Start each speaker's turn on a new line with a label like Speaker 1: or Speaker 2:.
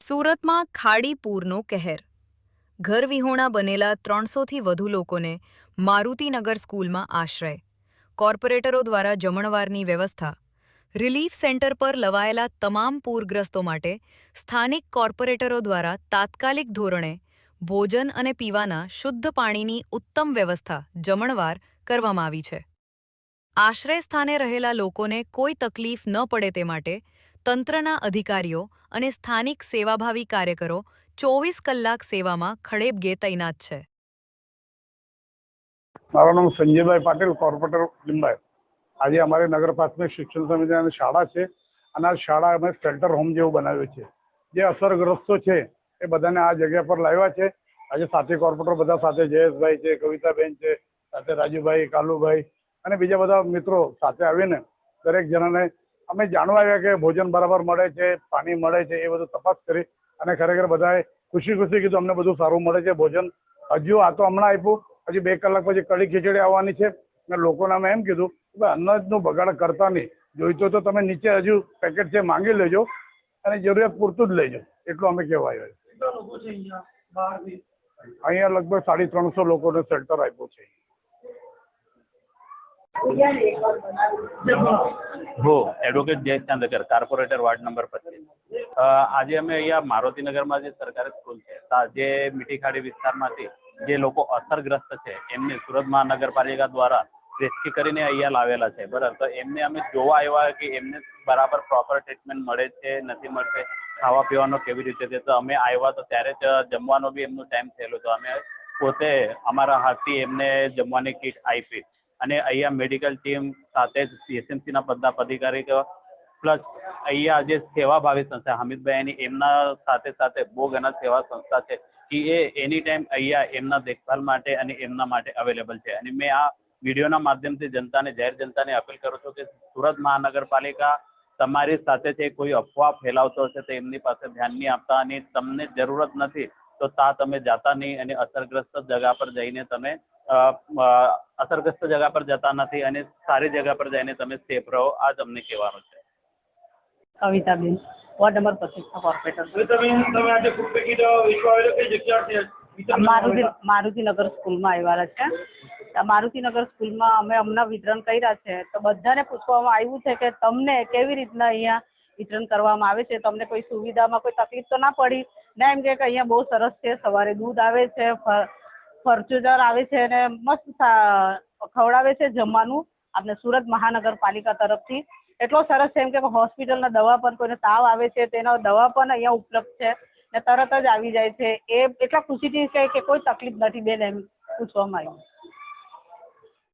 Speaker 1: સુરતમાં ખાડી પૂરનો કહેર. ઘર વિહોણા બનેલા 300થી વધુ લોકોને મારુતિનગર સ્કૂલમાં આશ્રય. કોર્પોરેટરો દ્વારા જમણવારની વ્યવસ્થા. રિલીફ સેન્ટર પર લવાયેલા તમામ પૂરગ્રસ્તો માટે સ્થાનિક કોર્પોરેટરો દ્વારા તાત્કાલિક ધોરણે ભોજન અને પીવાના શુદ્ધ પાણીની ઉત્તમ વ્યવસ્થા જમણવાર કરવામાં આવી છે. આશ્રય સ્થાને રહેલા લોકોને કોઈ તકલીફ ન પડે તે માટે તંત્રના અધિકારીઓ અને સ્થાનિક સેવાભાવી કાર્યકરો 24 કલાક સેવામાં ખડેપગે તૈનાત છે.
Speaker 2: મારું નામ સંજયભાઈ પાટીલ, કોર્પોરેટર લીંબાયત. આજે અમારી નગર પ્રાથમિક શિક્ષણ સમિતિ અને શાળા છે અને આ શાળા અમે શેલ્ટર હોમ જેવું બનાવ્યું છે. જે અસરગ્રસ્તો છે એ બધાને આ જગ્યા પર લાવ્યા છે. આજે સાથી કોર્પોરેટર બધા સાથે, જયેશભાઈ છે, કવિતાબેન છે, સાથે રાજુભાઈ, કાલુભાઈ અને બીજા બધા મિત્રો સાથે આવીને દરેક જણાને અમે જાણવા આવ્યા કે ભોજન બરાબર મળે છે, પાણી મળે છે, એ બધું તપાસ કરી અને ખરેખર બધાએ ખુશી કીધું અમને બધું સારું મળે છે. ભોજન હજુ આ તો હમણાં આપ્યું, હજી 2 કલાક પછી કઢી ખીચડી આવવાની છે અને લોકોને અમે એમ કીધું કે અનાજનું બગાડ કરતા નહીં, જોઈતો તો તમે નીચે હજુ પેકેટ છે માંગી લેજો અને જરૂરિયાત પૂરતું જ લેજો, એટલું અમે કહેવા આવ્યા. અહીંયા લગભગ 350 લોકોને શેલ્ટર આપ્યું છે.
Speaker 3: हो, advocate Jayesh Chandkar, corporator ward number 25. આજે અમે અહીંયા મારુતિનગરમાં જે સરકારી સ્કૂલ છે, જે મીઠીખાડી વિસ્તારમાંથી જે લોકો અસરગ્રસ્ત છે એમને સુરત મહાનગરપાલિકા દ્વારા રેસ્ક્યુ કરીને અહીંયા લાવેલા છે. બરાબર, તો એમને અમે જોવા આવ્યા કે એમને બરાબર પ્રોપર ટ્રીટમેન્ટ મળે છે, નથી મળશે, ખાવા પીવાનો કેવી રીતે છે. તો અમે આવ્યા તો ત્યારે જ જમવાનો બી એમનો ટાઈમ થયેલો, તો અમે પોતે અમારા હાથથી એમને જમવાની કીટ આપી અને અહીંયા મેડિકલ ટીમ સાથે એસએમસી ના બધા અધિકારી પ્લસ અહીંયા જે સેવાભાવી સંસ્થા હમીદભાઈની એમના સાથે બહુ ઘણા સેવા સંસ્થા છે કે એ એની ટાઈમ અહીંયા એમના દેખભાલ માટે અને એમના માટે અવેલેબલ છે. અને મેં આ વિડીયોના માધ્યમથી જનતાને, જાહેર જનતાને અપીલ કરું છું કે સુરત મહાનગરપાલિકા તમારી સાથે છે, કોઈ અફવા ફેલાવતો હશે તો એમની પાસે ધ્યાન નહીં આપતા અને તમને જરૂરત નથી તો તમે જાતા નહીં અને અસરગ્રસ્ત જગા પર જઈને તમે અસરગ્રસ્ત જગા પર જતા નથી અને સારી જગા પર જઈને તમે સેફ રહો, આ તમને કહેવાનું છે.
Speaker 4: કવિતાબેન, વોર્ડ નંબર 25 કોર્પોરેટર.
Speaker 2: તમે આજે ફૂડ પેકેટ વિશ્વ કઈ જગ્યાએ
Speaker 4: મારુતિનગર સ્કૂલમાં આવ્યા છે. મારુતિનગર સ્કૂલમાં અમે હમણાં વિતરણ કર્યા છે. તો બધાને પૂછવામાં આવ્યું છે કે તમને કેવી રીતના અહીંયા વિતરણ કરવામાં આવે છે, તમને કોઈ સુવિધામાં કોઈ તકલીફ તો ના પડી ને? એમ કે અહીંયા બહુ સરસ છે, સવારે દૂધ આવે છે, ફરજુદાર આવે છે અને મસ્ત ખવડાવે છે જમવાનું આપણે સુરત મહાનગરપાલિકા તરફથી. એટલો સરસ છે એમ કે હોસ્પિટલના દવા પણ, કોઈને તાવ આવે છે તેના દવા પણ અહીંયા ઉપલબ્ધ છે ને તરત જ આવી જાય છે. એ એટલા ખુશીથી કે કોઈ તકલીફ નથી બેન એમ પૂછવામાં આવ્યું.